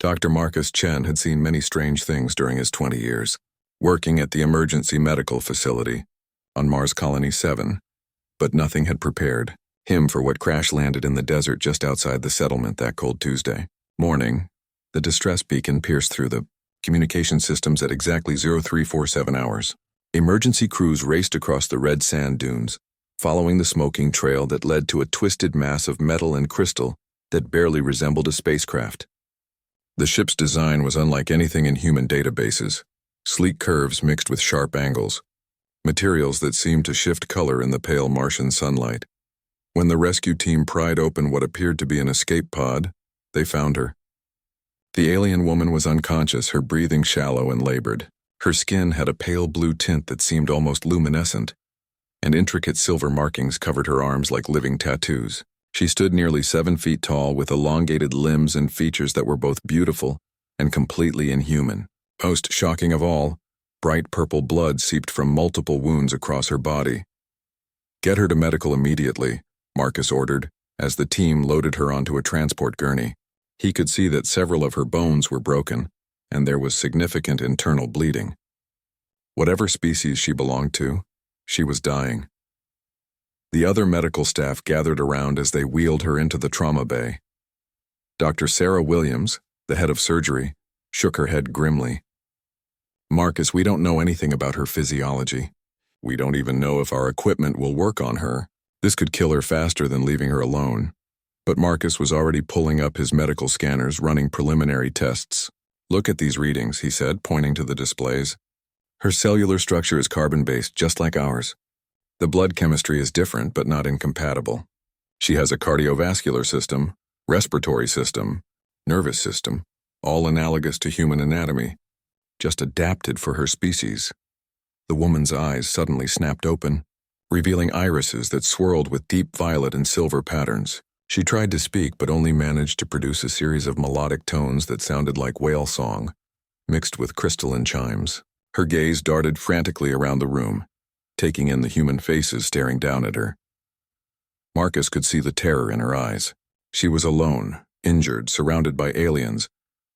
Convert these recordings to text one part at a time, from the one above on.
Dr. Marcus Chen had seen many strange things during his 20 years, working at the emergency medical facility on Mars Colony 7, but nothing had prepared him for what crash-landed in the desert just outside the settlement that cold Tuesday morning. The distress beacon pierced through the communication systems at exactly 0347 hours. Emergency crews raced across the red sand dunes, following the smoking trail that led to a twisted mass of metal and crystal that barely resembled a spacecraft. The ship's design was unlike anything in human databases, sleek curves mixed with sharp angles, materials that seemed to shift color in the pale Martian sunlight. When the rescue team pried open what appeared to be an escape pod, they found her. The alien woman was unconscious, her breathing shallow and labored. Her skin had a pale blue tint that seemed almost luminescent, and intricate silver markings covered her arms like living tattoos. She stood nearly 7 feet tall with elongated limbs and features that were both beautiful and completely inhuman. Most shocking of all, bright purple blood seeped from multiple wounds across her body. "Get her to medical immediately," Marcus ordered, as the team loaded her onto a transport gurney. He could see that several of her bones were broken, and there was significant internal bleeding. Whatever species she belonged to, she was dying. The other medical staff gathered around as they wheeled her into the trauma bay. Dr. Sarah Williams, the head of surgery, shook her head grimly. "Marcus, we don't know anything about her physiology. We don't even know if our equipment will work on her. This could kill her faster than leaving her alone." But Marcus was already pulling up his medical scanners, running preliminary tests. "Look at these readings," he said, pointing to the displays. "Her cellular structure is carbon-based, just like ours. The blood chemistry is different, but not incompatible. She has a cardiovascular system, respiratory system, nervous system, all analogous to human anatomy, just adapted for her species." The woman's eyes suddenly snapped open, revealing irises that swirled with deep violet and silver patterns. She tried to speak, but only managed to produce a series of melodic tones that sounded like whale song, mixed with crystalline chimes. Her gaze darted frantically around the room, taking in the human faces staring down at her. Marcus could see the terror in her eyes. She was alone, injured, surrounded by aliens.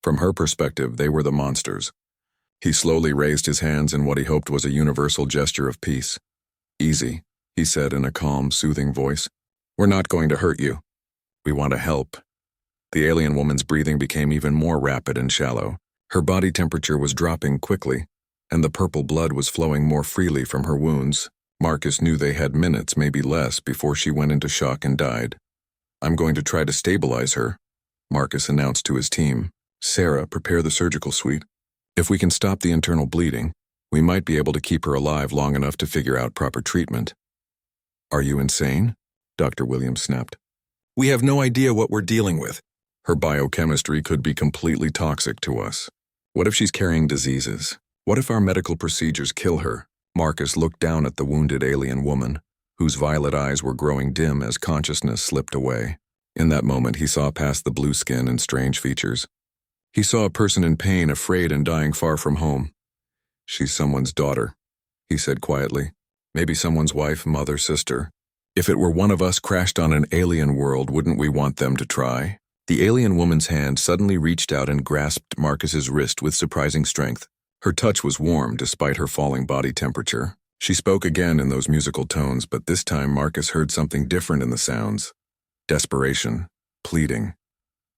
From her perspective, they were the monsters. He slowly raised his hands in what he hoped was a universal gesture of peace. "Easy," he said in a calm, soothing voice. "We're not going to hurt you. We want to help." The alien woman's breathing became even more rapid and shallow. Her body temperature was dropping quickly, and the purple blood was flowing more freely from her wounds. Marcus knew they had minutes, maybe less, before she went into shock and died. "I'm going to try to stabilize her," Marcus announced to his team. "Sarah, prepare the surgical suite. If we can stop the internal bleeding, we might be able to keep her alive long enough to figure out proper treatment." "Are you insane?" Dr. Williams snapped. "We have no idea what we're dealing with. Her biochemistry could be completely toxic to us. What if she's carrying diseases? What if our medical procedures kill her?" Marcus looked down at the wounded alien woman, whose violet eyes were growing dim as consciousness slipped away. In that moment, he saw past the blue skin and strange features. He saw a person in pain, afraid and dying far from home. "She's someone's daughter," he said quietly. "Maybe someone's wife, mother, sister. If it were one of us crashed on an alien world, wouldn't we want them to try?" The alien woman's hand suddenly reached out and grasped Marcus's wrist with surprising strength. Her touch was warm despite her falling body temperature. She spoke again in those musical tones, but this time Marcus heard something different in the sounds. Desperation, pleading.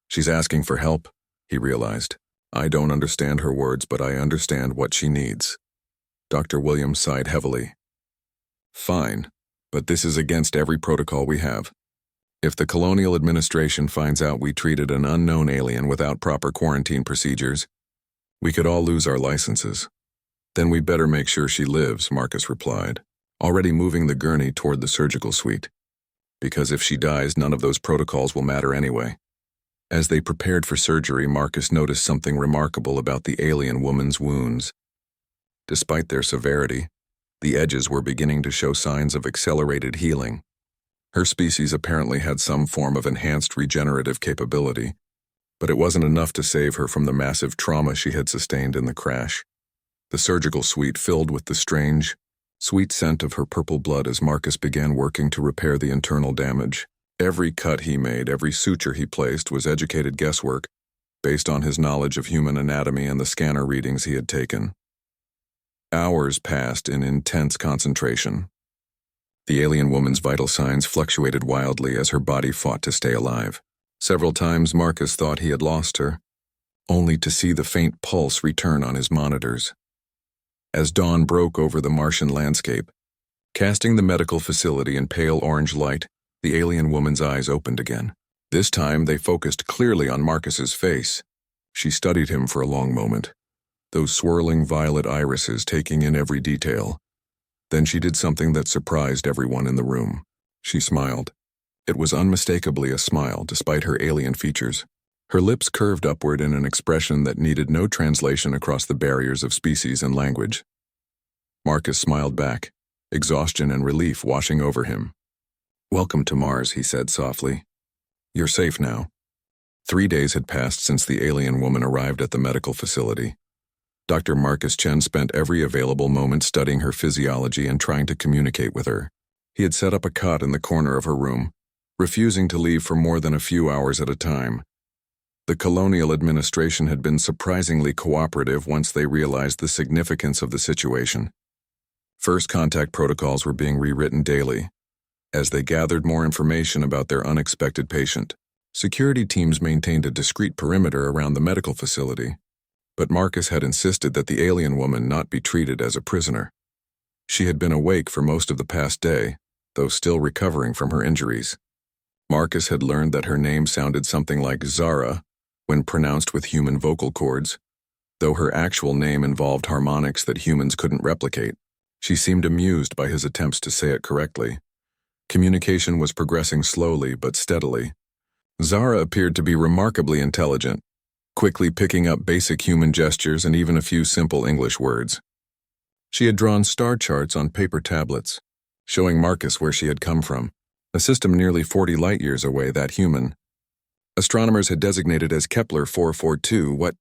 "She's asking for help," he realized. "I don't understand her words, but I understand what she needs." Dr. Williams sighed heavily. "Fine. But this is against every protocol we have. If the colonial administration finds out we treated an unknown alien without proper quarantine procedures, we could all lose our licenses." "Then we better make sure she lives," Marcus replied, already moving the gurney toward the surgical suite. "Because if she dies, none of those protocols will matter anyway." As they prepared for surgery, Marcus noticed something remarkable about the alien woman's wounds. Despite their severity, the edges were beginning to show signs of accelerated healing. Her species apparently had some form of enhanced regenerative capability, but it wasn't enough to save her from the massive trauma she had sustained in the crash. The surgical suite filled with the strange, sweet scent of her purple blood as Marcus began working to repair the internal damage. Every cut he made, every suture he placed was educated guesswork, based on his knowledge of human anatomy and the scanner readings he had taken. Hours passed in intense concentration. The alien woman's vital signs fluctuated wildly as her body fought to stay alive. Several times Marcus thought he had lost her, only to see the faint pulse return on his monitors. As dawn broke over the Martian landscape, casting the medical facility in pale orange light, the alien woman's eyes opened again. This time they focused clearly on Marcus's face. She studied him for a long moment, those swirling violet irises taking in every detail. Then she did something that surprised everyone in the room. She smiled. It was unmistakably a smile, despite her alien features. Her lips curved upward in an expression that needed no translation across the barriers of species and language. Marcus smiled back, exhaustion and relief washing over him. "Welcome to Mars," he said softly. "You're safe now." 3 days had passed since the alien woman arrived at the medical facility. Dr. Marcus Chen spent every available moment studying her physiology and trying to communicate with her. He had set up a cot in the corner of her room, refusing to leave for more than a few hours at a time. The colonial administration had been surprisingly cooperative once they realized the significance of the situation. First contact protocols were being rewritten daily. As they gathered more information about their unexpected patient, security teams maintained a discreet perimeter around the medical facility. But Marcus had insisted that the alien woman not be treated as a prisoner. She had been awake for most of the past day, though still recovering from her injuries. Marcus had learned that her name sounded something like Zara when pronounced with human vocal cords, though her actual name involved harmonics that humans couldn't replicate. She seemed amused by his attempts to say it correctly. Communication was progressing slowly but steadily. Zara appeared to be remarkably intelligent, quickly picking up basic human gestures and even a few simple English words. She had drawn star charts on paper tablets, showing Marcus where she had come from, a system nearly 40 light-years away, that human. Astronomers had designated as Kepler 442. What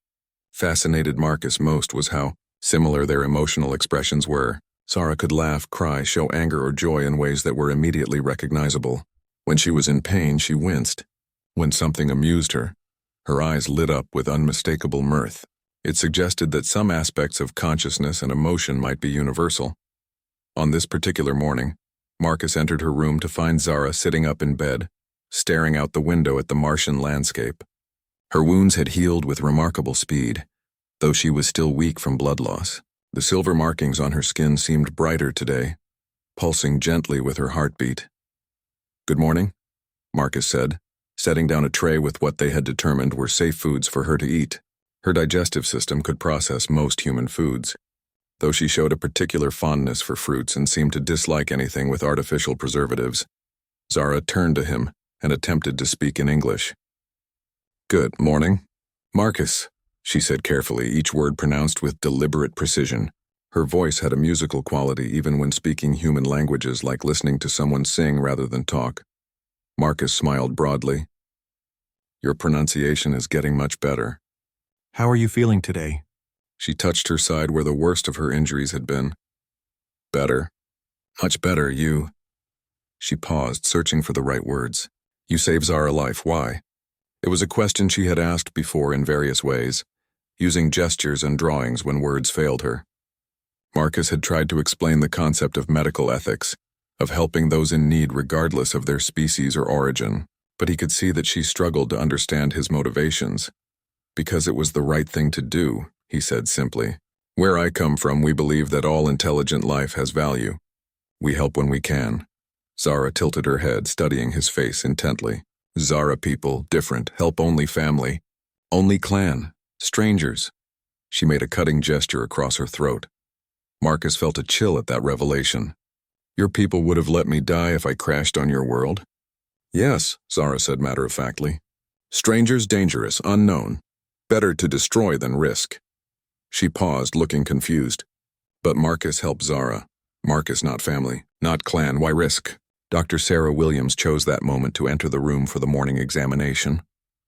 fascinated Marcus most was how similar their emotional expressions were. Zara could laugh, cry, show anger or joy in ways that were immediately recognizable. When she was in pain, she winced. When something amused her, her eyes lit up with unmistakable mirth. It suggested that some aspects of consciousness and emotion might be universal. On this particular morning, Marcus entered her room to find Zara sitting up in bed, staring out the window at the Martian landscape. Her wounds had healed with remarkable speed, though she was still weak from blood loss. The silver markings on her skin seemed brighter today, pulsing gently with her heartbeat. "Good morning," Marcus said, setting down a tray with what they had determined were safe foods for her to eat. Her digestive system could process most human foods, though she showed a particular fondness for fruits and seemed to dislike anything with artificial preservatives. Zara turned to him and attempted to speak in English. "Good morning, Marcus," she said carefully, each word pronounced with deliberate precision. Her voice had a musical quality even when speaking human languages, like listening to someone sing rather than talk. Marcus smiled broadly. "Your pronunciation is getting much better." "How are you feeling today?" She touched her side where the worst of her injuries had been. "Better. Much better, you." She paused, searching for the right words. "You saved Zara's life. Why?" It was a question she had asked before in various ways, using gestures and drawings when words failed her. Marcus had tried to explain the concept of medical ethics, of helping those in need regardless of their species or origin, but he could see that she struggled to understand his motivations. "Because it was the right thing to do," he said simply. "Where I come from, we believe that all intelligent life has value. We help when we can." Zara tilted her head, studying his face intently. "Zara people, different, help only family, only clan, strangers." She made a cutting gesture across her throat. Marcus felt a chill at that revelation. "Your people would have let me die if I crashed on your world?" "Yes," Zara said matter-of-factly. "Strangers dangerous, unknown. Better to destroy than risk." She paused, looking confused. But Marcus helped Zara. Marcus, not family, not clan, why risk? Dr. Sarah Williams chose that moment to enter the room for the morning examination.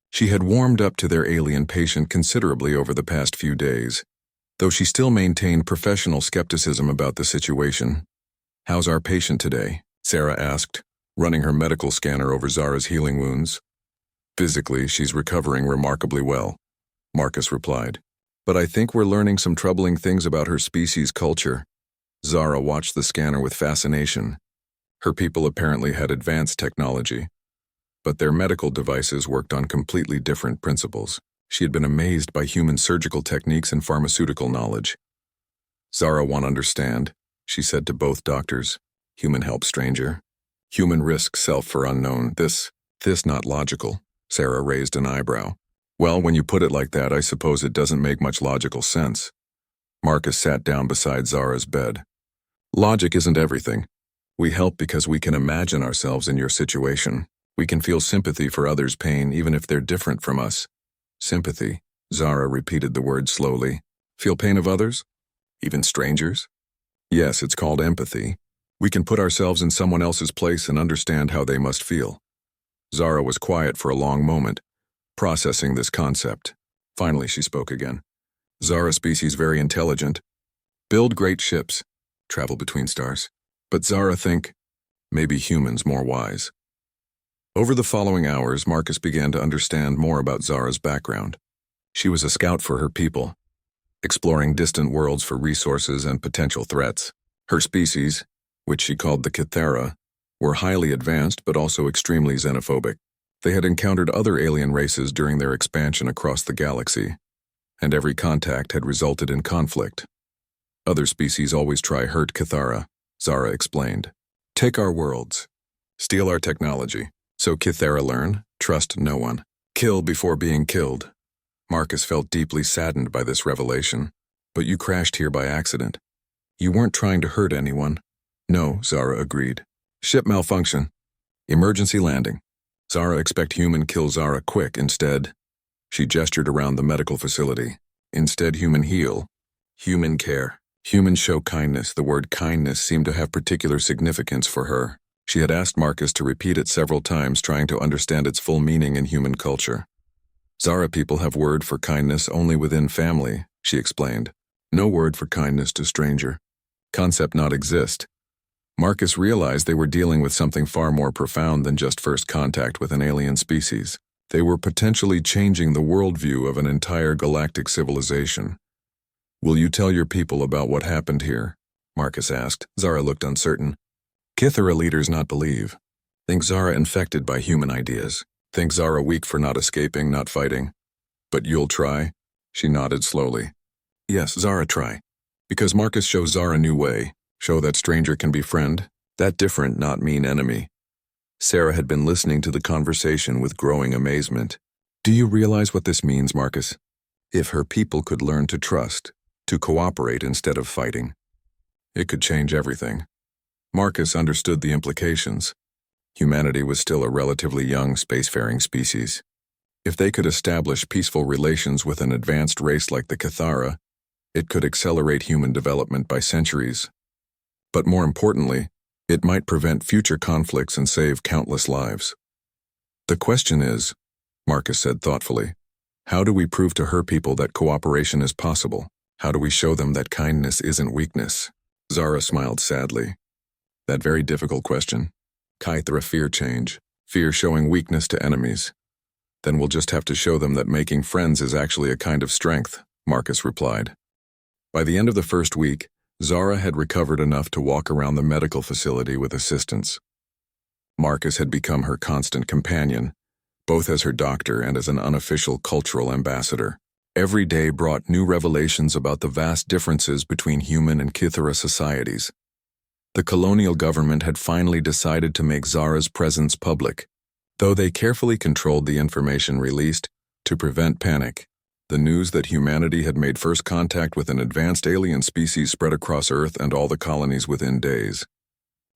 She had warmed up to their alien patient considerably over the past few days, though she still maintained professional skepticism about the situation. "How's our patient today?" Sarah asked, running her medical scanner over Zara's healing wounds. "Physically, she's recovering remarkably well. Marcus replied. But I think we're learning some troubling things about her species' culture. Zara watched the scanner with fascination. Her people apparently had advanced technology, but their medical devices worked on completely different principles. She had been amazed by human surgical techniques and pharmaceutical knowledge. Zara won't understand, she said to both doctors. Human help stranger. Human risk self for unknown. This not logical. Sarah raised an eyebrow. Well, when you put it like that, I suppose it doesn't make much logical sense. Marcus sat down beside Zara's bed. Logic isn't everything. We help because we can imagine ourselves in your situation. We can feel sympathy for others' pain even if they're different from us. Sympathy, Zara repeated the word slowly. Feel pain of others? Even strangers? Yes, it's called empathy. We can put ourselves in someone else's place and understand how they must feel. Zara was quiet for a long moment, processing this concept. Finally, she spoke again. Zara species very intelligent. Build great ships. Travel between stars. But Zara think, maybe humans more wise. Over the following hours, Marcus began to understand more about Zara's background. She was a scout for her people, exploring distant worlds for resources and potential threats. Her species, which she called the Kythera, were highly advanced but also extremely xenophobic. They had encountered other alien races during their expansion across the galaxy, and every contact had resulted in conflict. Other species always try hurt Kythera, Zara explained. Take our worlds. Steal our technology. So Kythera learn, trust no one. Kill before being killed. Marcus felt deeply saddened by this revelation. But you crashed here by accident. You weren't trying to hurt anyone. No, Zara agreed. Ship malfunction. Emergency landing. Zara expect human kill Zara quick instead. She gestured around the medical facility. Instead human heal. Human care. Human show kindness. The word kindness seemed to have particular significance for her. She had asked Marcus to repeat it several times, trying to understand its full meaning in human culture. Zara people have word for kindness only within family, she explained. No word for kindness to stranger. Concept not exist. Marcus realized they were dealing with something far more profound than just first contact with an alien species. They were potentially changing the worldview of an entire galactic civilization. Will you tell your people about what happened here? Marcus asked. Zara looked uncertain. Kythera leaders not believe. Think Zara infected by human ideas. Think Zara weak for not escaping, not fighting. But you'll try? She nodded slowly. Yes, Zara try. Because Marcus shows Zara new way. Show that stranger can be friend. That different not mean enemy. Sarah had been listening to the conversation with growing amazement. Do you realize what this means, Marcus? If her people could learn to trust, to cooperate instead of fighting, it could change everything. Marcus understood the implications. Humanity was still a relatively young spacefaring species. If they could establish peaceful relations with an advanced race like the Kythera, it could accelerate human development by centuries. But more importantly, it might prevent future conflicts and save countless lives. The question is, Marcus said thoughtfully, how do we prove to her people that cooperation is possible? How do we show them that kindness isn't weakness? Zara smiled sadly. That very difficult question. Kythera fear change, fear showing weakness to enemies. Then we'll just have to show them that making friends is actually a kind of strength, Marcus replied. By the end of the first week, Zara had recovered enough to walk around the medical facility with assistance. Marcus had become her constant companion, both as her doctor and as an unofficial cultural ambassador. Every day brought new revelations about the vast differences between human and Kythera societies. The colonial government had finally decided to make Zara's presence public, though they carefully controlled the information released to prevent panic. The news that humanity had made first contact with an advanced alien species spread across Earth and all the colonies within days.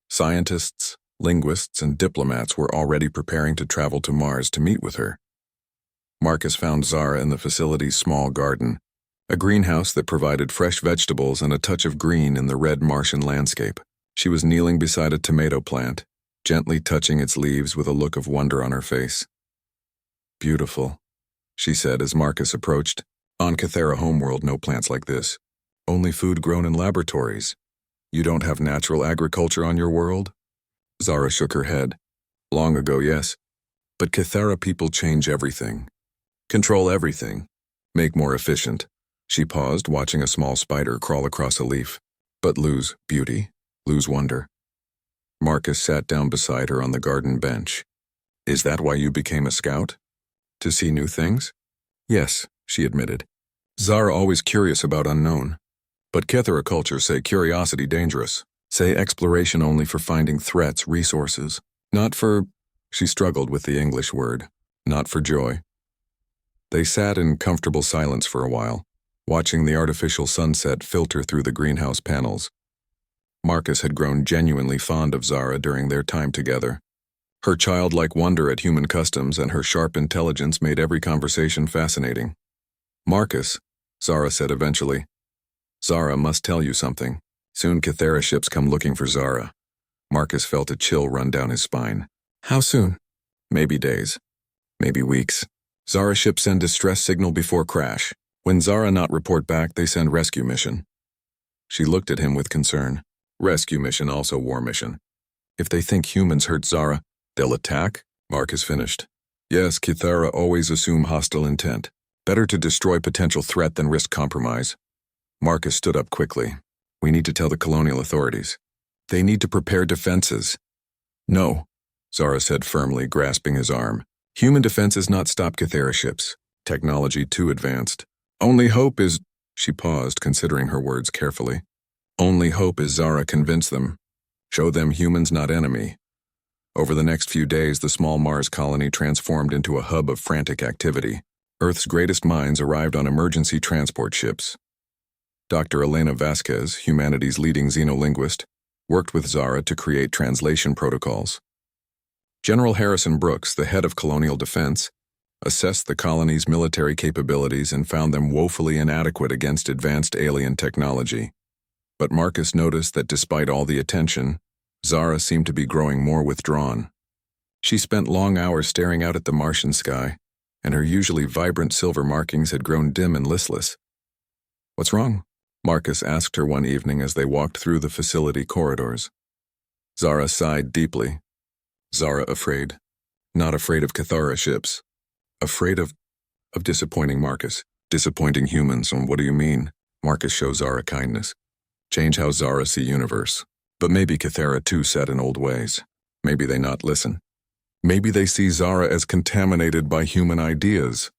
Scientists, linguists, and diplomats were already preparing to travel to Mars to meet with her. Marcus found Zara in the facility's small garden, a greenhouse that provided fresh vegetables and a touch of green in the red Martian landscape. She was kneeling beside a tomato plant, gently touching its leaves with a look of wonder on her face. Beautiful, she said as Marcus approached. On Kythera homeworld, no plants like this. Only food grown in laboratories. You don't have natural agriculture on your world? Zara shook her head. Long ago, yes. But Kythera people change everything. Control everything. Make more efficient. She paused, watching a small spider crawl across a leaf. But lose beauty, lose wonder. Marcus sat down beside her on the garden bench. Is that why you became a scout? To see new things? Yes, she admitted. Zara always curious about unknown. But Kethera culture say curiosity dangerous. Say exploration only for finding threats, resources. Not for, she struggled with the English word, not for joy. They sat in comfortable silence for a while, watching the artificial sunset filter through the greenhouse panels. Marcus had grown genuinely fond of Zara during their time together. Her childlike wonder at human customs and her sharp intelligence made every conversation fascinating. Marcus, Zara said eventually. Zara must tell you something. Soon Kethera ships come looking for Zara. Marcus felt a chill run down his spine. How soon? Maybe days. Maybe weeks. Zara ships send distress signal before crash. When Zara not report back, they send rescue mission. She looked at him with concern. Rescue mission, also war mission. If they think humans hurt Zara, they'll attack? Marcus finished. Yes, Kethera always assume hostile intent. Better to destroy potential threat than risk compromise. Marcus stood up quickly. We need to tell the colonial authorities. They need to prepare defenses. No, Zara said firmly, grasping his arm. Human defenses not stop Kethera ships. Technology too advanced. Only hope is... She paused, considering her words carefully. Only hope is Zara convince them. Show them humans not enemy. Over the next few days, the small Mars colony transformed into a hub of frantic activity. Earth's greatest minds arrived on emergency transport ships. Dr. Elena Vasquez, humanity's leading xenolinguist, worked with Zara to create translation protocols. General Harrison Brooks, the head of colonial defense, assessed the colony's military capabilities and found them woefully inadequate against advanced alien technology. But Marcus noticed that despite all the attention, Zara seemed to be growing more withdrawn. She spent long hours staring out at the Martian sky, and her usually vibrant silver markings had grown dim and listless. What's wrong? Marcus asked her one evening as they walked through the facility corridors. Zara sighed deeply. Zara afraid. Not afraid of Kethera ships. Afraid of disappointing Marcus. Disappointing humans, and what do you mean? Marcus shows Zara kindness. Change how Zara see universe. But maybe Kethera too set in old ways. Maybe they not listen. Maybe they see Zara as contaminated by human ideas.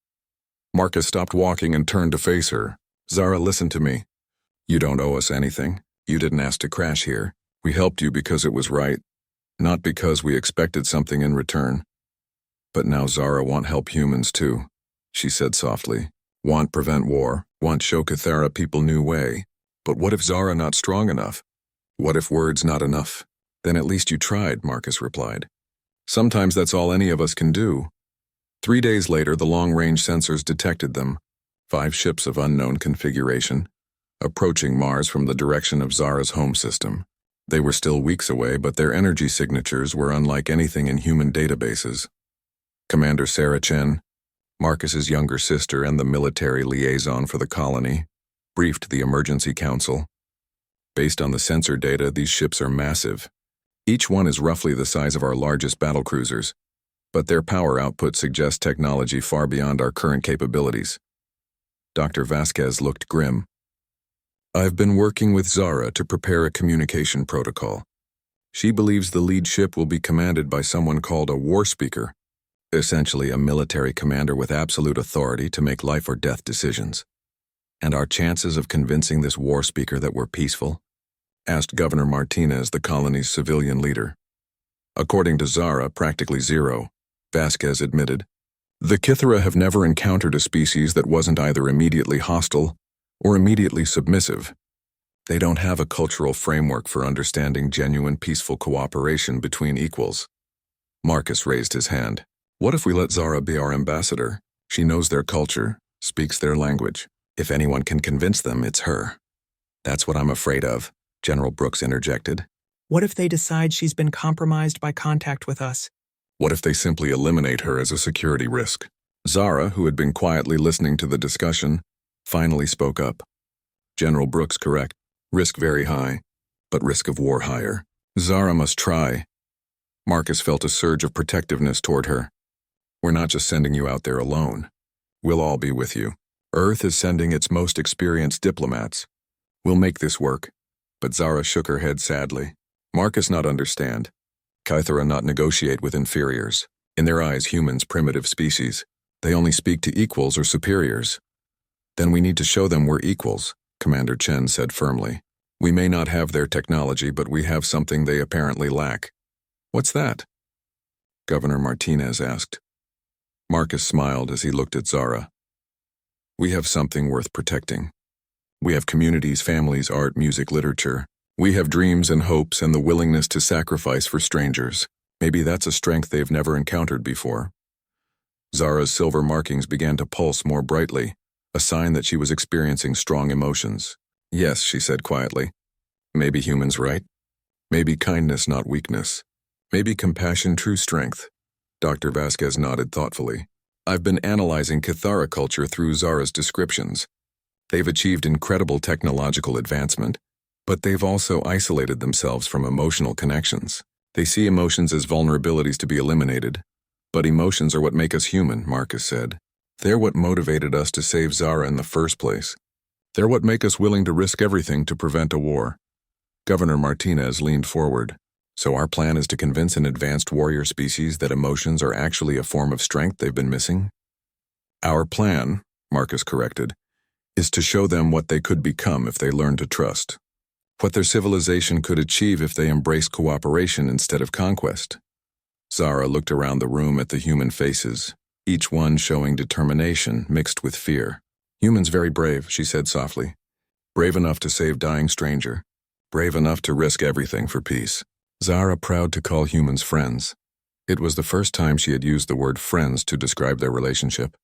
Marcus stopped walking and turned to face her. Zara, listen to me. You don't owe us anything. You didn't ask to crash here. We helped you because it was right, not because we expected something in return. But now Zara want help humans too, she said softly. Want prevent war, want show Kethera people new way. But what if Zara not strong enough? What if words not enough? Then at least you tried, Marcus replied. Sometimes that's all any of us can do. 3 days later, the long-range sensors detected them. 5 ships of unknown configuration, approaching Mars from the direction of Zara's home system. They were still weeks away, but their energy signatures were unlike anything in human databases. Commander Sarah Chen, Marcus's younger sister and the military liaison for the colony, briefed the emergency council. Based on the sensor data, these ships are massive. Each one is roughly the size of our largest battlecruisers, but their power output suggests technology far beyond our current capabilities. Dr. Vasquez looked grim. I've been working with Zara to prepare a communication protocol. She believes the lead ship will be commanded by someone called a war speaker, essentially a military commander with absolute authority to make life or death decisions. And our chances of convincing this war speaker that we're peaceful? Asked Governor Martinez, the colony's civilian leader. According to Zara, practically zero, Vasquez admitted. The Kethera have never encountered a species that wasn't either immediately hostile or immediately submissive. They don't have a cultural framework for understanding genuine peaceful cooperation between equals. Marcus raised his hand. What if we let Zara be our ambassador? She knows their culture, speaks their language. If anyone can convince them, it's her. That's what I'm afraid of, General Brooks interjected. What if they decide she's been compromised by contact with us? What if they simply eliminate her as a security risk? Zara, who had been quietly listening to the discussion, finally spoke up. General Brooks correct. Risk very high, but risk of war higher. Zara must try. Marcus felt a surge of protectiveness toward her. We're not just sending you out there alone. We'll all be with you. Earth is sending its most experienced diplomats. We'll make this work. But Zara shook her head sadly. Marcus not understand. Kythera not negotiate with inferiors. In their eyes, humans primitive species. They only speak to equals or superiors. Then we need to show them we're equals, Commander Chen said firmly. We may not have their technology, but we have something they apparently lack. What's that? Governor Martinez asked. Marcus smiled as he looked at Zara. We have something worth protecting. We have communities, families, art, music, literature. We have dreams and hopes and the willingness to sacrifice for strangers. Maybe that's a strength they've never encountered before. Zara's silver markings began to pulse more brightly, a sign that she was experiencing strong emotions. Yes, she said quietly. Maybe humans right? Maybe kindness, not weakness. Maybe compassion, true strength. Dr. Vasquez nodded thoughtfully. I've been analyzing Kythera culture through Zara's descriptions. They've achieved incredible technological advancement, but they've also isolated themselves from emotional connections. They see emotions as vulnerabilities to be eliminated. But emotions are what make us human, Marcus said. They're what motivated us to save Zara in the first place. They're what make us willing to risk everything to prevent a war. Governor Martinez leaned forward. So our plan is to convince an advanced warrior species that emotions are actually a form of strength they've been missing? Our plan, Marcus corrected, is to show them what they could become if they learn to trust. What their civilization could achieve if they embrace cooperation instead of conquest. Zara looked around the room at the human faces, each one showing determination mixed with fear. Humans very brave, she said softly. Brave enough to save dying stranger. Brave enough to risk everything for peace. Zara proud to call humans friends. It was the first time she had used the word friends to describe their relationship.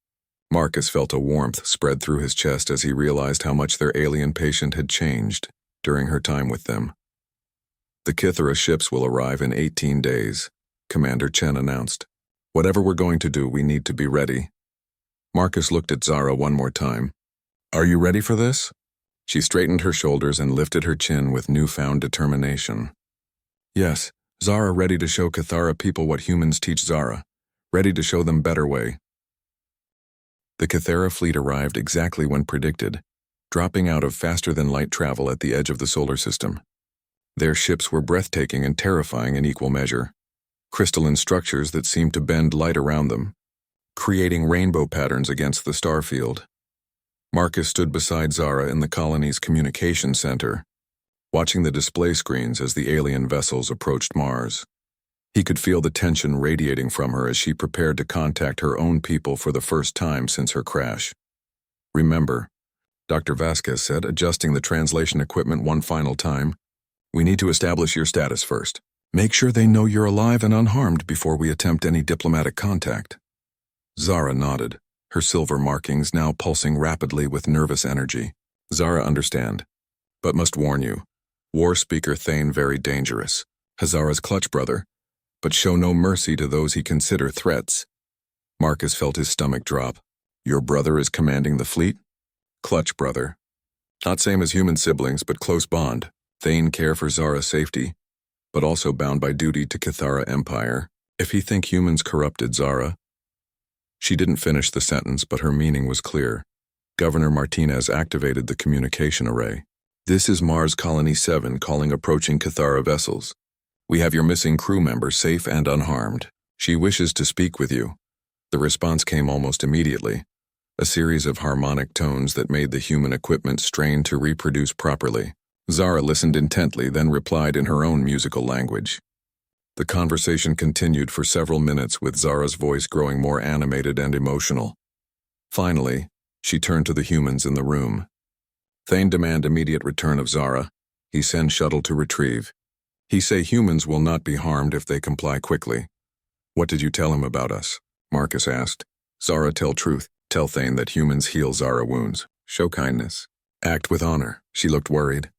Marcus felt a warmth spread through his chest as he realized how much their alien patient had changed during her time with them. The Kythera ships will arrive in 18 days, Commander Chen announced. Whatever we're going to do, we need to be ready. Marcus looked at Zara one more time. Are you ready for this? She straightened her shoulders and lifted her chin with newfound determination. Yes, Zara ready to show Kythera people what humans teach Zara. Ready to show them better way. The Kythera fleet arrived exactly when predicted, dropping out of faster-than-light travel at the edge of the solar system. Their ships were breathtaking and terrifying in equal measure. Crystalline structures that seemed to bend light around them, creating rainbow patterns against the starfield. Marcus stood beside Zara in the colony's communication center, watching the display screens as the alien vessels approached Mars. He could feel the tension radiating from her as she prepared to contact her own people for the first time since her crash. Remember, Dr. Vasquez said, adjusting the translation equipment one final time, we need to establish your status first. Make sure they know you're alive and unharmed before we attempt any diplomatic contact. Zara nodded, her silver markings now pulsing rapidly with nervous energy. Zara understand, but must warn you. War speaker Thane very dangerous. Hazara's clutch brother, but show no mercy to those he consider threats. Marcus felt his stomach drop. Your brother is commanding the fleet? Clutch brother. Not same as human siblings, but close bond. Thane care for Zara's safety, but also bound by duty to Kythera Empire. If he think humans corrupted Zara. She didn't finish the sentence, but her meaning was clear. Governor Martinez activated the communication array. This is Mars Colony 7 calling approaching Kythera vessels. We have your missing crew member safe and unharmed. She wishes to speak with you. The response came almost immediately, a series of harmonic tones that made the human equipment strain to reproduce properly. Zara listened intently, then replied in her own musical language. The conversation continued for several minutes with Zara's voice growing more animated and emotional. Finally, she turned to the humans in the room. Thane demand immediate return of Zara. He send shuttle to retrieve. He say humans will not be harmed if they comply quickly. What did you tell him about us? Marcus asked. Zara tell truth. Tell Thane that humans heal Zara wounds. Show kindness. Act with honor. She looked worried.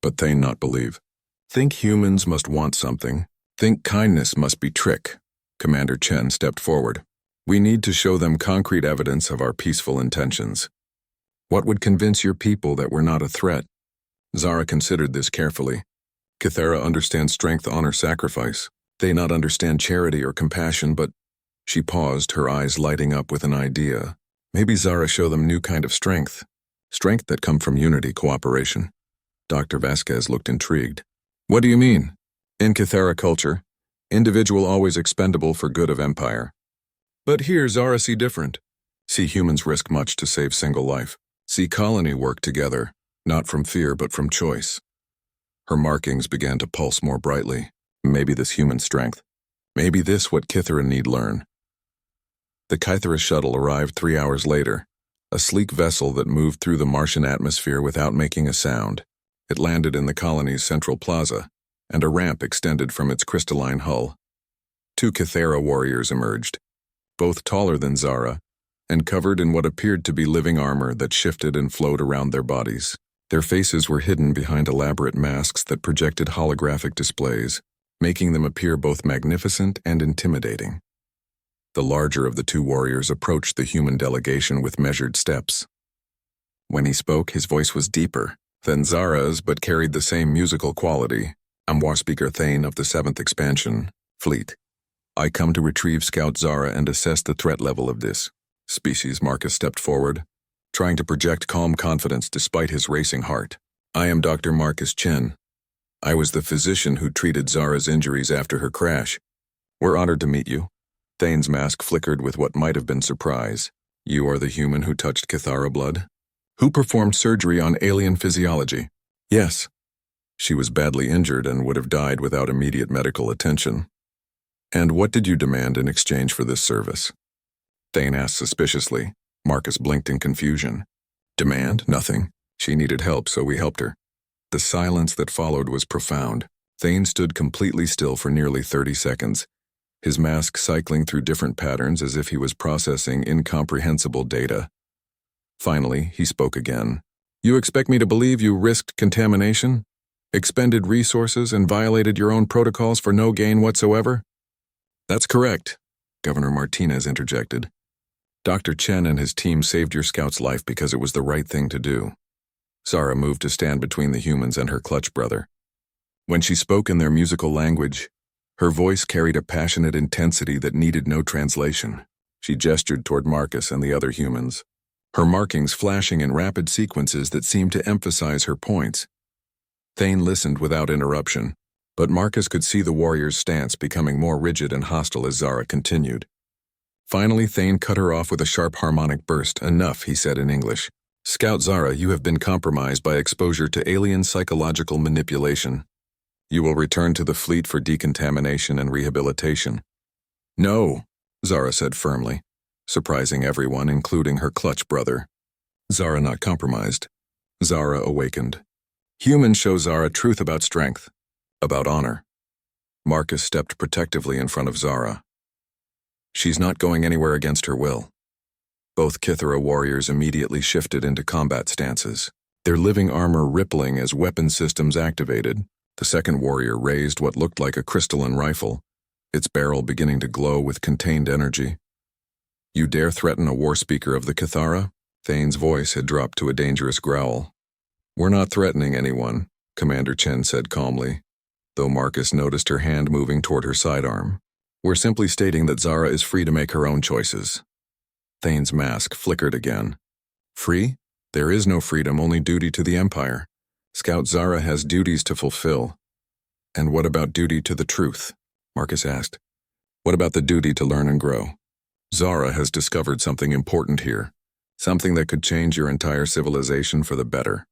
But Thane not believe. Think humans must want something. Think kindness must be trick. Commander Chen stepped forward. We need to show them concrete evidence of our peaceful intentions. What would convince your people that we're not a threat? Zara considered this carefully. Kythera understands strength, honor, sacrifice. They not understand charity or compassion, but... She paused, her eyes lighting up with an idea. Maybe Zara show them new kind of strength. Strength that come from unity, cooperation. Dr. Vasquez looked intrigued. What do you mean? In Kythera culture, individual always expendable for good of empire. But here Zara see different. See humans risk much to save single life. See colony work together, not from fear but from choice. Her markings began to pulse more brightly. Maybe this human strength. Maybe this what Kythera need learn. The Kythera shuttle arrived 3 hours later, a sleek vessel that moved through the Martian atmosphere without making a sound. It landed in the colony's central plaza, and a ramp extended from its crystalline hull. 2 Kythera warriors emerged, both taller than Zara, and covered in what appeared to be living armor that shifted and flowed around their bodies. Their faces were hidden behind elaborate masks that projected holographic displays, making them appear both magnificent and intimidating. The larger of the 2 warriors approached the human delegation with measured steps. When he spoke, his voice was deeper than Zara's but carried the same musical quality. I'm War Speaker Thane of the 7th Expansion Fleet. I come to retrieve Scout Zara and assess the threat level of this species. Marcus stepped forward, trying to project calm confidence despite his racing heart. I am Dr. Marcus Chen. I was the physician who treated Zara's injuries after her crash. We're honored to meet you. Thane's mask flickered with what might have been surprise. You are the human who touched Kythera blood? Who performed surgery on alien physiology? Yes. She was badly injured and would have died without immediate medical attention. And what did you demand in exchange for this service? Thane asked suspiciously. Marcus blinked in confusion. Demand? Nothing. She needed help, so we helped her. The silence that followed was profound. Thane stood completely still for nearly 30 seconds, his mask cycling through different patterns as if he was processing incomprehensible data. Finally, he spoke again. You expect me to believe you risked contamination? Expended resources and violated your own protocols for no gain whatsoever? That's correct, Governor Martinez interjected. Dr. Chen and his team saved your scout's life because it was the right thing to do. Zara moved to stand between the humans and her clutch brother. When she spoke in their musical language, her voice carried a passionate intensity that needed no translation. She gestured toward Marcus and the other humans, her markings flashing in rapid sequences that seemed to emphasize her points. Thane listened without interruption, but Marcus could see the warrior's stance becoming more rigid and hostile as Zara continued. Finally, Thane cut her off with a sharp harmonic burst. Enough, he said in English. Scout Zara, you have been compromised by exposure to alien psychological manipulation. You will return to the fleet for decontamination and rehabilitation. No, Zara said firmly, surprising everyone, including her clutch brother. Zara not compromised. Zara awakened. Humans show Zara truth about strength, about honor. Marcus stepped protectively in front of Zara. She's not going anywhere against her will. Both Kythera warriors immediately shifted into combat stances, their living armor rippling as weapon systems activated. The second warrior raised what looked like a crystalline rifle, its barrel beginning to glow with contained energy. You dare threaten a war speaker of the Kythera? Thane's voice had dropped to a dangerous growl. We're not threatening anyone, Commander Chen said calmly, though Marcus noticed her hand moving toward her sidearm. We're simply stating that Zara is free to make her own choices. Thane's mask flickered again. Free? There is no freedom, only duty to the Empire. Scout Zara has duties to fulfill. And what about duty to the truth? Marcus asked. What about the duty to learn and grow? Zara has discovered something important here, something that could change your entire civilization for the better.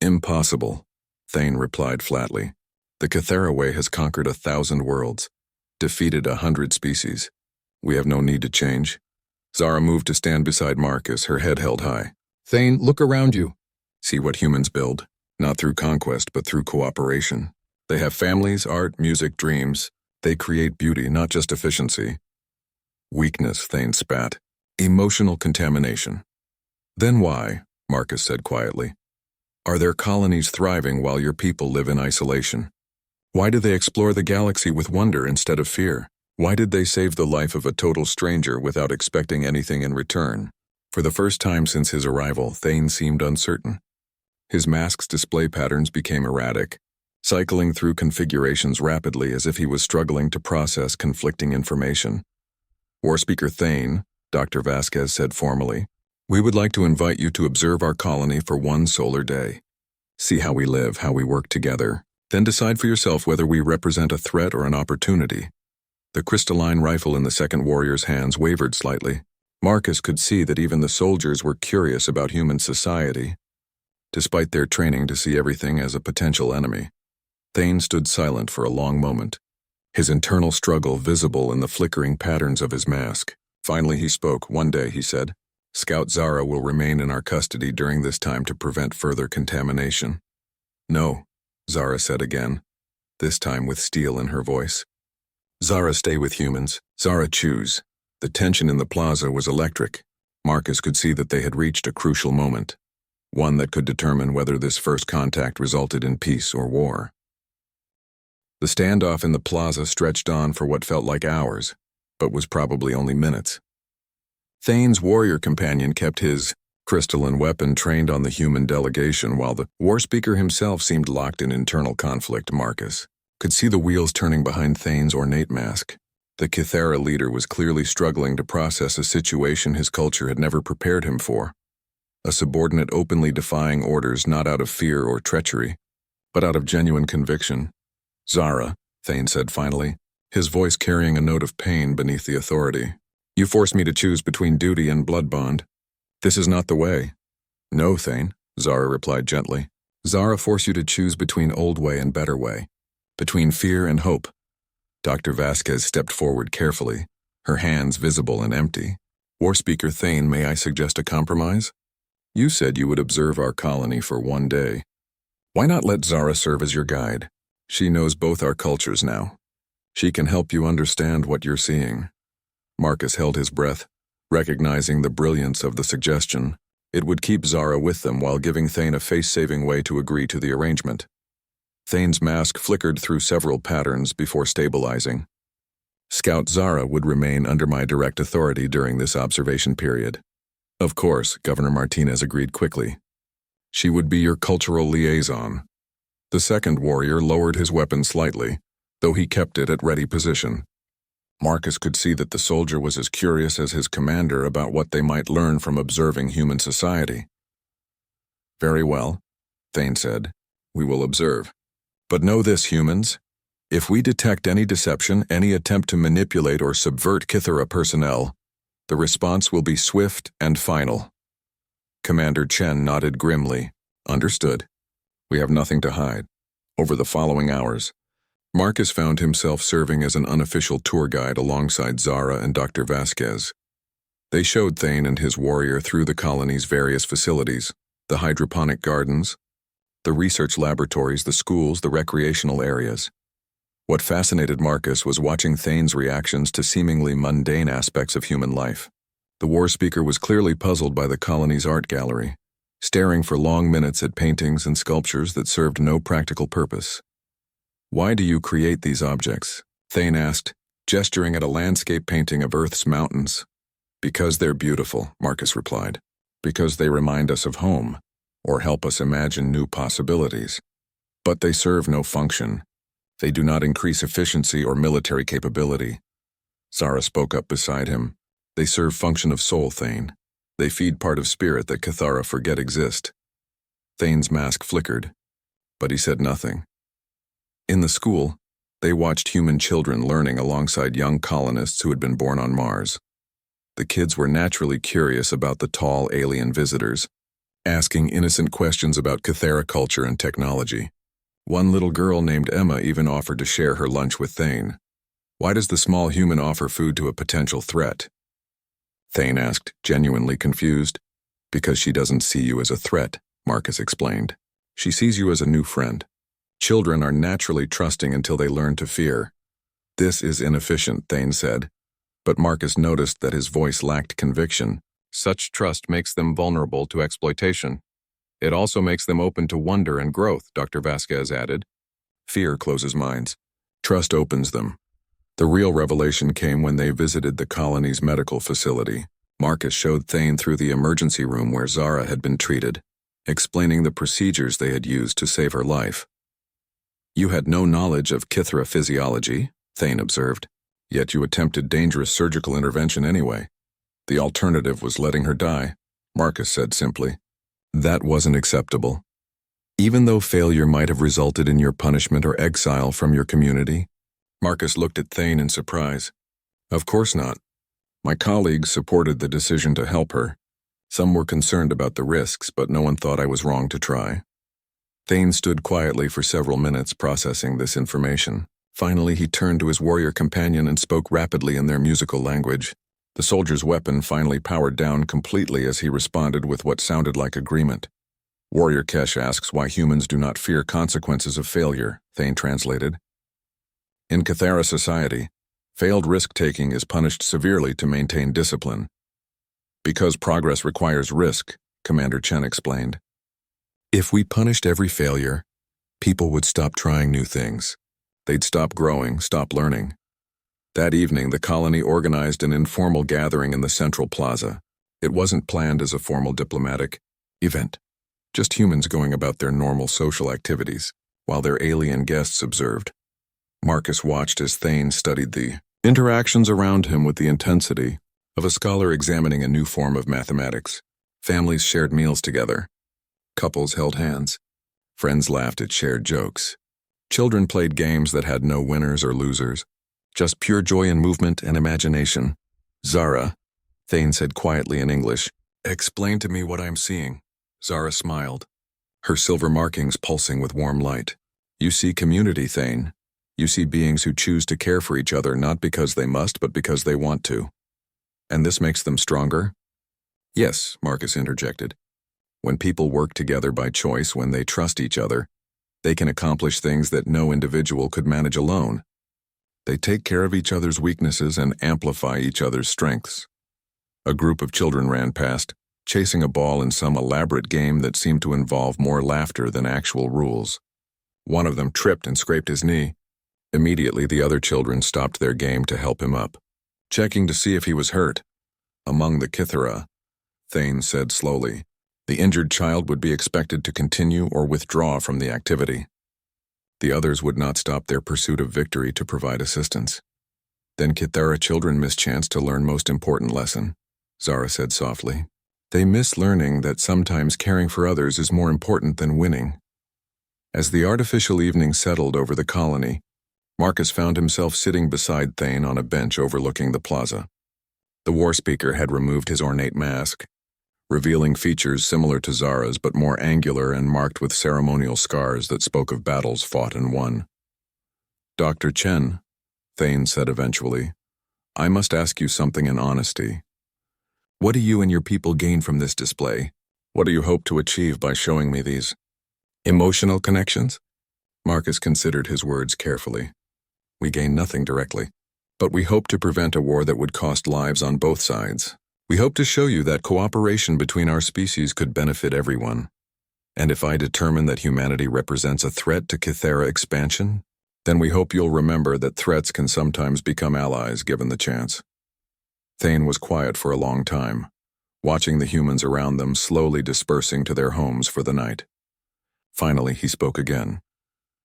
Impossible, Thane replied flatly. The Kythera way has conquered 1,000 worlds, defeated 100 species. We have no need to change. Zara moved to stand beside Marcus, her head held high. Thane, look around you. See what humans build, not through conquest but through cooperation. They have families, art, music, dreams. They create beauty, not just efficiency. Weakness, Thane spat. Emotional contamination. Then why, Marcus said quietly, are their colonies thriving while your people live in isolation? Why do they explore the galaxy with wonder instead of fear? Why did they save the life of a total stranger without expecting anything in return? For the first time since his arrival, Thane seemed uncertain. His mask's display patterns became erratic, cycling through configurations rapidly as if he was struggling to process conflicting information. War Speaker Thane, Dr. Vasquez said formally. "We would like to invite you to observe our colony for one solar day. See how we live, how we work together. Then decide for yourself whether we represent a threat or an opportunity." The crystalline rifle in the second warrior's hands wavered slightly. Marcus could see that even the soldiers were curious about human society, despite their training to see everything as a potential enemy. Thane stood silent for a long moment, his internal struggle visible in the flickering patterns of his mask. Finally he spoke. "One day," he said, "Scout Zara will remain in our custody during this time to prevent further contamination." "No," Zara said again, this time with steel in her voice. "Zara, stay with humans. Zara, choose." The tension in the plaza was electric. Marcus could see that they had reached a crucial moment, one that could determine whether this first contact resulted in peace or war. The standoff in the plaza stretched on for what felt like hours, but was probably only minutes. Thane's warrior companion kept his crystalline weapon trained on the human delegation, while the war speaker himself seemed locked in internal conflict. Marcus could see the wheels turning behind Thane's ornate mask. The Kythera leader was clearly struggling to process a situation his culture had never prepared him for. A subordinate openly defying orders not out of fear or treachery, but out of genuine conviction. "Zara," Thane said finally, his voice carrying a note of pain beneath the authority. "You forced me to choose between duty and blood bond. This is not the way." "No, Thane," Zara replied gently. "Zara forced you to choose between old way and better way, between fear and hope." Dr. Vasquez stepped forward carefully, her hands visible and empty. "War Speaker Thane, may I suggest a compromise? You said you would observe our colony for one day. Why not let Zara serve as your guide? She knows both our cultures now. She can help you understand what you're seeing." Marcus held his breath, recognizing the brilliance of the suggestion. It would keep Zara with them while giving Thane a face-saving way to agree to the arrangement. Thane's mask flickered through several patterns before stabilizing. "Scout Zara would remain under my direct authority during this observation period." "Of course," Governor Martinez agreed quickly. "She would be your cultural liaison." The second warrior lowered his weapon slightly, though he kept it at ready position. Marcus could see that the soldier was as curious as his commander about what they might learn from observing human society. "Very well," Thane said. "We will observe. But know this, humans. If we detect any deception, any attempt to manipulate or subvert Kythera personnel, the response will be swift and final." Commander Chen nodded grimly. "Understood. We have nothing to hide." Over the following hours, Marcus found himself serving as an unofficial tour guide alongside Zara and Dr. Vasquez. They showed Thane and his warrior through the colony's various facilities, the hydroponic gardens, the research laboratories, the schools, the recreational areas. What fascinated Marcus was watching Thane's reactions to seemingly mundane aspects of human life. The war speaker was clearly puzzled by the colony's art gallery, staring for long minutes at paintings and sculptures that served no practical purpose. "Why do you create these objects?" Thane asked, gesturing at a landscape painting of Earth's mountains. "Because they're beautiful," Marcus replied. "Because they remind us of home, or help us imagine new possibilities. But they serve no function. They do not increase efficiency or military capability." Zara spoke up beside him. "They serve function of soul, Thane. They feed part of spirit that Kythera forget exist." Thane's mask flickered, but he said nothing. In the school, they watched human children learning alongside young colonists who had been born on Mars. The kids were naturally curious about the tall alien visitors, asking innocent questions about Kythera culture and technology. One little girl named Emma even offered to share her lunch with Thane. "Why does the small human offer food to a potential threat?" Thane asked, genuinely confused. "Because she doesn't see you as a threat," Marcus explained. "She sees you as a new friend. Children are naturally trusting until they learn to fear." "This is inefficient," Thane said, but Marcus noticed that his voice lacked conviction. "Such trust makes them vulnerable to exploitation. It also makes them open to wonder and growth," Dr. Vasquez added. "Fear closes minds. Trust opens them." The real revelation came when they visited the colony's medical facility. Marcus showed Thane through the emergency room where Zara had been treated, explaining the procedures they had used to save her life. "You had no knowledge of Kythera physiology," Thane observed, "yet you attempted dangerous surgical intervention anyway." The alternative was letting her die, Marcus said simply. That wasn't acceptable. Even though failure might have resulted in your punishment or exile from your community, Marcus looked at Thane in surprise. Of course not. My colleagues supported the decision to help her. Some were concerned about the risks, but no one thought I was wrong to try. Thane stood quietly for several minutes processing this information. Finally, he turned to his warrior companion and spoke rapidly in their musical language. The soldier's weapon finally powered down completely as he responded with what sounded like agreement. Warrior Kesh asks why humans do not fear consequences of failure, Thane translated. In Cathara society, failed risk-taking is punished severely to maintain discipline. Because progress requires risk, Commander Chen explained. If we punished every failure, people would stop trying new things. They'd stop growing, stop learning. That evening, the colony organized an informal gathering in the central plaza. It wasn't planned as a formal diplomatic event. Just humans going about their normal social activities, while their alien guests observed. Marcus watched as Thane studied the interactions around him with the intensity of a scholar examining a new form of mathematics. Families shared meals together. Couples held hands. Friends laughed at shared jokes. Children played games that had no winners or losers, just pure joy in movement and imagination. Zara, Thane said quietly in English, explain to me what I'm seeing. Zara smiled, her silver markings pulsing with warm light. You see community, Thane. You see beings who choose to care for each other not because they must, but because they want to. And this makes them stronger? Yes, Marcus interjected. When people work together by choice, when they trust each other, they can accomplish things that no individual could manage alone. They take care of each other's weaknesses and amplify each other's strengths. A group of children ran past, chasing a ball in some elaborate game that seemed to involve more laughter than actual rules. One of them tripped and scraped his knee. Immediately, the other children stopped their game to help him up, checking to see if he was hurt. Among the Kithara, Thane said slowly, the injured child would be expected to continue or withdraw from the activity. The others would not stop their pursuit of victory to provide assistance. Then Kithara children mischance to learn most important lesson, Zara said softly. They miss learning that sometimes caring for others is more important than winning. As the artificial evening settled over the colony, Marcus found himself sitting beside Thane on a bench overlooking the plaza. The war speaker had removed his ornate mask, revealing features similar to Zara's but more angular and marked with ceremonial scars that spoke of battles fought and won. Dr. Chen, Thane said eventually, I must ask you something in honesty. What do you and your people gain from this display? What do you hope to achieve by showing me these emotional connections? Marcus considered his words carefully. We gain nothing directly, but we hope to prevent a war that would cost lives on both sides. We hope to show you that cooperation between our species could benefit everyone. And if I determine that humanity represents a threat to Kithara expansion, then we hope you'll remember that threats can sometimes become allies given the chance. Thane was quiet for a long time, watching the humans around them slowly dispersing to their homes for the night. Finally, he spoke again.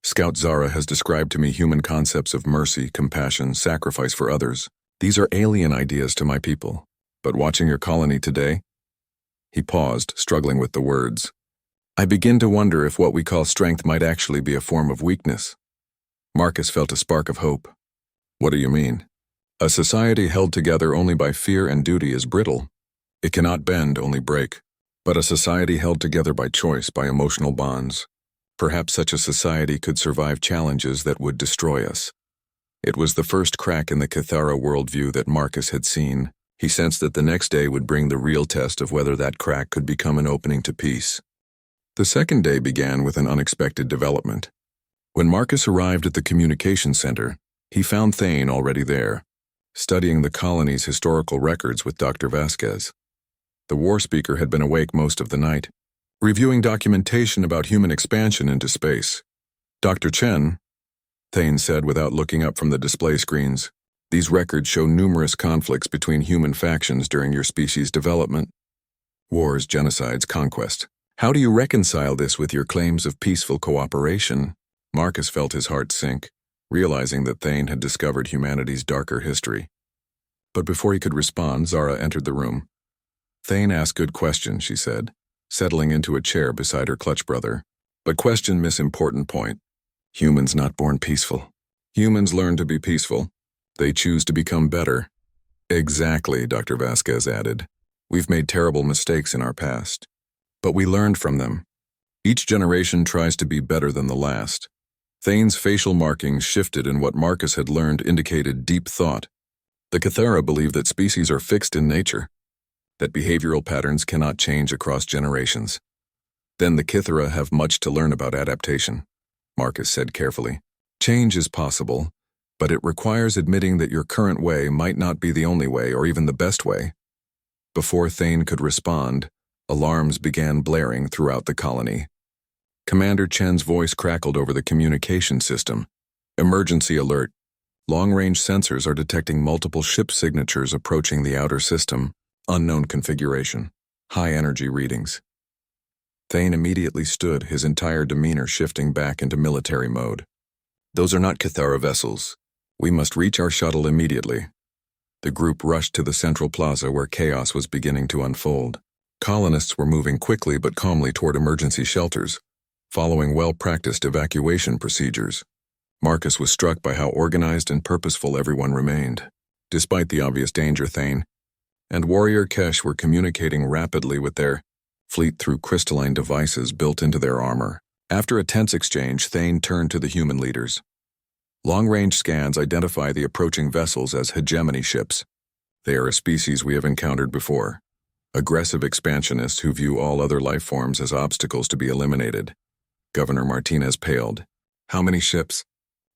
Scout Zara has described to me human concepts of mercy, compassion, sacrifice for others. These are alien ideas to my people. But watching your colony today, he paused, struggling with the words. I begin to wonder if what we call strength might actually be a form of weakness. Marcus felt a spark of hope. What do you mean? A society held together only by fear and duty is brittle. It cannot bend, only break. But a society held together by choice, by emotional bonds. Perhaps such a society could survive challenges that would destroy us. It was the first crack in the Kithara worldview that Marcus had seen. He sensed that the next day would bring the real test of whether that crack could become an opening to peace. The second day began with an unexpected development. When Marcus arrived at the communication center, he found Thane already there, studying the colony's historical records with Dr. Vasquez. The war speaker had been awake most of the night, reviewing documentation about human expansion into space. Dr. Chen, Thane said without looking up from the display screens, these records show numerous conflicts between human factions during your species' development. Wars, genocides, conquest. How do you reconcile this with your claims of peaceful cooperation? Marcus felt his heart sink, realizing that Thane had discovered humanity's darker history. But before he could respond, Zara entered the room. Thane asked good questions, she said, settling into a chair beside her clutch brother. But question miss important point. Humans not born peaceful. Humans learn to be peaceful. They choose to become better. Exactly, Dr. Vasquez added. We've made terrible mistakes in our past. But we learned from them. Each generation tries to be better than the last. Thane's facial markings shifted, and what Marcus had learned indicated deep thought. The Cathara believe that species are fixed in nature, that behavioral patterns cannot change across generations. Then the Kithara have much to learn about adaptation, Marcus said carefully. Change is possible, but it requires admitting that your current way might not be the only way or even the best way. Before Thane could respond, alarms began blaring throughout the colony. Commander Chen's voice crackled over the communication system. Emergency alert. Long-range sensors are detecting multiple ship signatures approaching the outer system. Unknown configuration. High energy readings. Thane immediately stood, his entire demeanor shifting back into military mode. Those are not Cathara vessels. We must reach our shuttle immediately. The group rushed to the central plaza where chaos was beginning to unfold. Colonists were moving quickly but calmly toward emergency shelters, following well-practiced evacuation procedures. Marcus was struck by how organized and purposeful everyone remained. Despite the obvious danger, Thane and Warrior Kesh were communicating rapidly with their fleet through crystalline devices built into their armor. After a tense exchange, Thane turned to the human leaders. Long-range scans identify the approaching vessels as hegemony ships. They are a species we have encountered before. Aggressive expansionists who view all other life forms as obstacles to be eliminated. Governor Martinez paled. How many ships?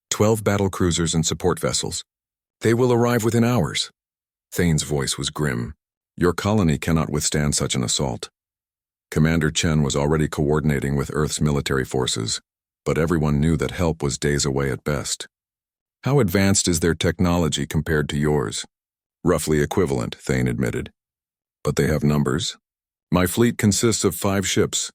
12 battle cruisers and support vessels. They will arrive within hours. Thane's voice was grim. Your colony cannot withstand such an assault. Commander Chen was already coordinating with Earth's military forces, but everyone knew that help was days away at best. How advanced is their technology compared to yours? Roughly equivalent, Thane admitted. But they have numbers. My fleet consists of 5 ships.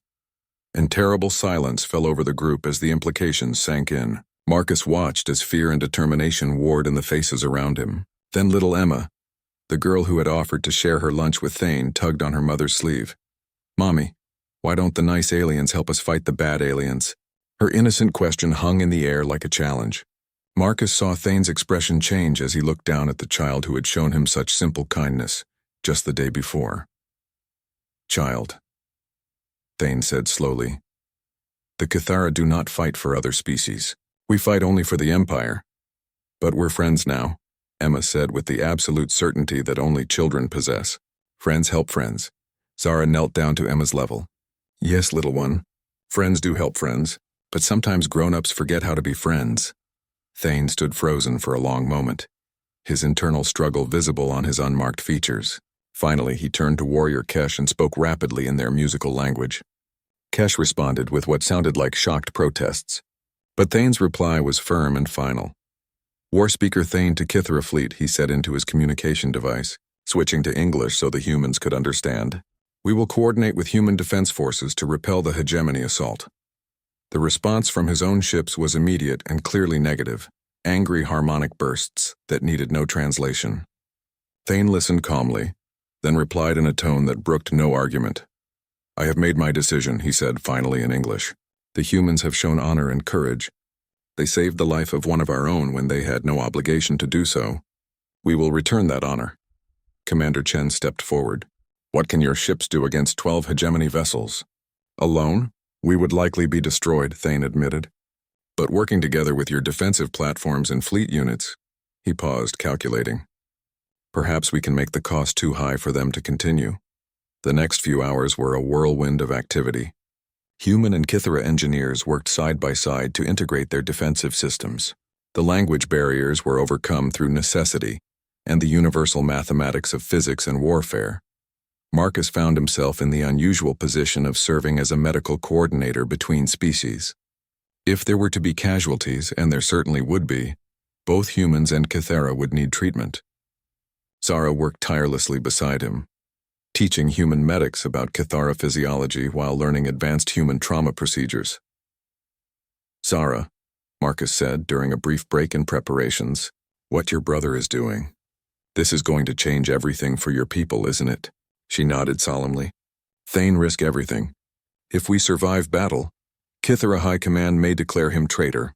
And terrible silence fell over the group as the implications sank in. Marcus watched as fear and determination warred in the faces around him. Then little Emma, the girl who had offered to share her lunch with Thane, tugged on her mother's sleeve. Mommy, why don't the nice aliens help us fight the bad aliens? Her innocent question hung in the air like a challenge. Marcus saw Thane's expression change as he looked down at the child who had shown him such simple kindness just the day before. Child, Thane said slowly. The Cathara do not fight for other species. We fight only for the Empire. But we're friends now, Emma said with the absolute certainty that only children possess. Friends help friends. Zara knelt down to Emma's level. Yes, little one. Friends do help friends, but sometimes grown-ups forget how to be friends. Thane stood frozen for a long moment, his internal struggle visible on his unmarked features. Finally, he turned to Warrior Kesh and spoke rapidly in their musical language. Kesh responded with what sounded like shocked protests. But Thane's reply was firm and final. War Speaker Thane to Kithara Fleet, he said into his communication device, switching to English so the humans could understand. We will coordinate with human defense forces to repel the hegemony assault. The response from his own ships was immediate and clearly negative, angry harmonic bursts that needed no translation. Thane listened calmly, then replied in a tone that brooked no argument. I have made my decision, he said finally in English. The humans have shown honor and courage. They saved the life of one of our own when they had no obligation to do so. We will return that honor. Commander Chen stepped forward. What can your ships do against 12 hegemony vessels? Alone? We would likely be destroyed, Thane admitted. But working together with your defensive platforms and fleet units, he paused, calculating. Perhaps we can make the cost too high for them to continue. The next few hours were a whirlwind of activity. Human and Kithara engineers worked side by side to integrate their defensive systems. The language barriers were overcome through necessity and the universal mathematics of physics and warfare. Marcus found himself in the unusual position of serving as a medical coordinator between species. If there were to be casualties, and there certainly would be, both humans and Kithara would need treatment. Zara worked tirelessly beside him, teaching human medics about Kithara physiology while learning advanced human trauma procedures. Zara, Marcus said during a brief break in preparations, what your brother is doing. This is going to change everything for your people, isn't it? She nodded solemnly. Thane risk everything. If we survive battle, Kithara High Command may declare him traitor.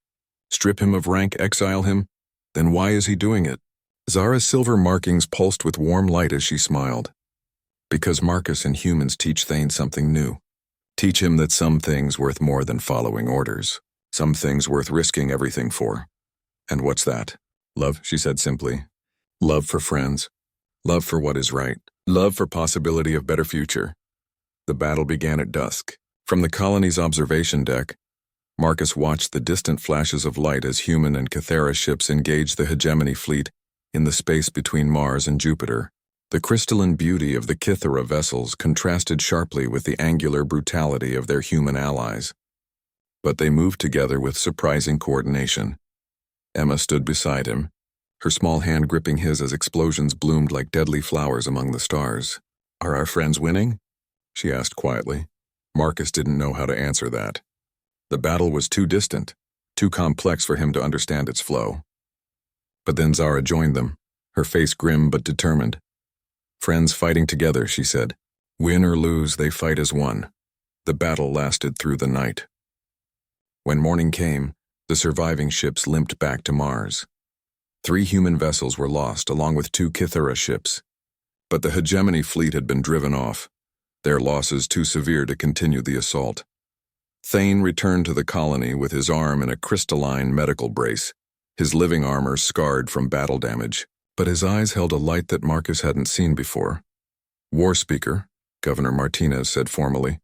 Strip him of rank, exile him? Then why is he doing it? Zara's silver markings pulsed with warm light as she smiled. Because Marcus and humans teach Thane something new. Teach him that some things worth more than following orders. Some things worth risking everything for. And what's that? Love, she said simply. Love for friends. Love for what is right. Love for possibility of better future. The battle began at dusk. From the colony's observation deck, Marcus watched the distant flashes of light as human and Kithara ships engaged the hegemony fleet in the space between Mars and Jupiter. The crystalline beauty of the Kithara vessels contrasted sharply with the angular brutality of their human allies. But they moved together with surprising coordination. Emma stood beside him, her small hand gripping his as explosions bloomed like deadly flowers among the stars. Are our friends winning? She asked quietly. Marcus didn't know how to answer that. The battle was too distant, too complex for him to understand its flow. But then Zara joined them, her face grim but determined. Friends fighting together, she said. Win or lose, they fight as one. The battle lasted through the night. When morning came, the surviving ships limped back to Mars. 3 human vessels were lost, along with 2 Kithara ships. But the hegemony fleet had been driven off, their losses too severe to continue the assault. Thane returned to the colony with his arm in a crystalline medical brace, his living armor scarred from battle damage. But his eyes held a light that Marcus hadn't seen before. War Speaker, Governor Martinez said formally.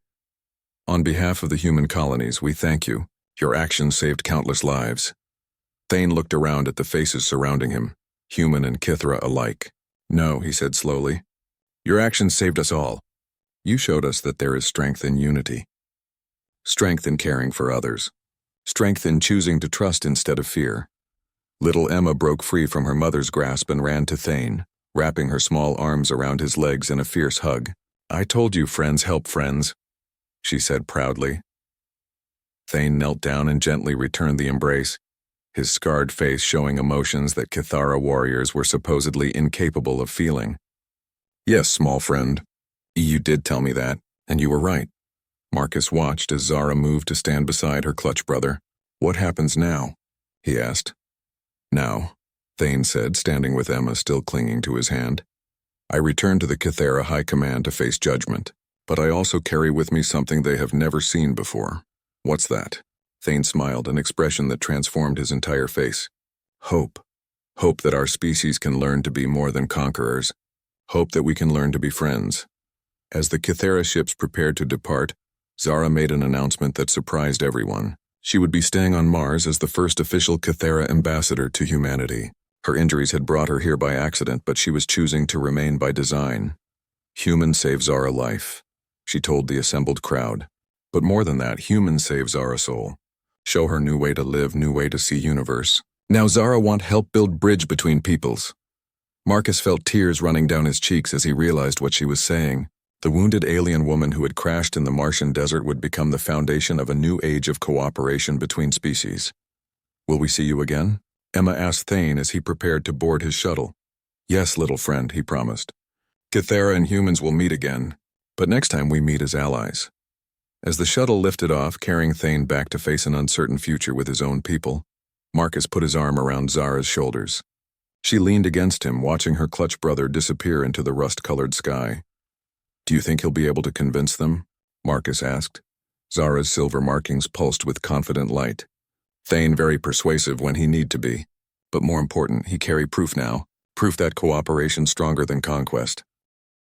On behalf of the human colonies, we thank you. Your actions saved countless lives. Thane looked around at the faces surrounding him, human and Kithara alike. No, he said slowly. Your actions saved us all. You showed us that there is strength in unity. Strength in caring for others. Strength in choosing to trust instead of fear. Little Emma broke free from her mother's grasp and ran to Thane, wrapping her small arms around his legs in a fierce hug. I told you friends help friends, she said proudly. Thane knelt down and gently returned the embrace, his scarred face showing emotions that Kithara warriors were supposedly incapable of feeling. Yes, small friend. You did tell me that, and you were right. Marcus watched as Zara moved to stand beside her clutch brother. What happens now? He asked. Now, Thane said, standing with Emma still clinging to his hand. I return to the Kithara High Command to face judgment, but I also carry with me something they have never seen before. What's that? Thane smiled, an expression that transformed his entire face. Hope. Hope that our species can learn to be more than conquerors. Hope that we can learn to be friends. As the Kithara ships prepared to depart, Zara made an announcement that surprised everyone. She would be staying on Mars as the first official Kithara ambassador to humanity. Her injuries had brought her here by accident, but she was choosing to remain by design. Humans save Zara life, she told the assembled crowd. But more than that, humans save Zara soul. Show her new way to live, new way to see universe. Now Zara want help build bridge between peoples. Marcus felt tears running down his cheeks as he realized what she was saying. The wounded alien woman who had crashed in the Martian desert would become the foundation of a new age of cooperation between species. Will we see you again? Emma asked Thane as he prepared to board his shuttle. Yes, little friend, he promised. Kithara and humans will meet again, but next time we meet as allies. As the shuttle lifted off, carrying Thane back to face an uncertain future with his own people, Marcus put his arm around Zara's shoulders. She leaned against him, watching her clutch brother disappear into the rust-colored sky. Do you think he'll be able to convince them? Marcus asked. Zara's silver markings pulsed with confident light. Thane very persuasive when he need to be. But more important, he carry proof now. Proof that cooperation's stronger than conquest.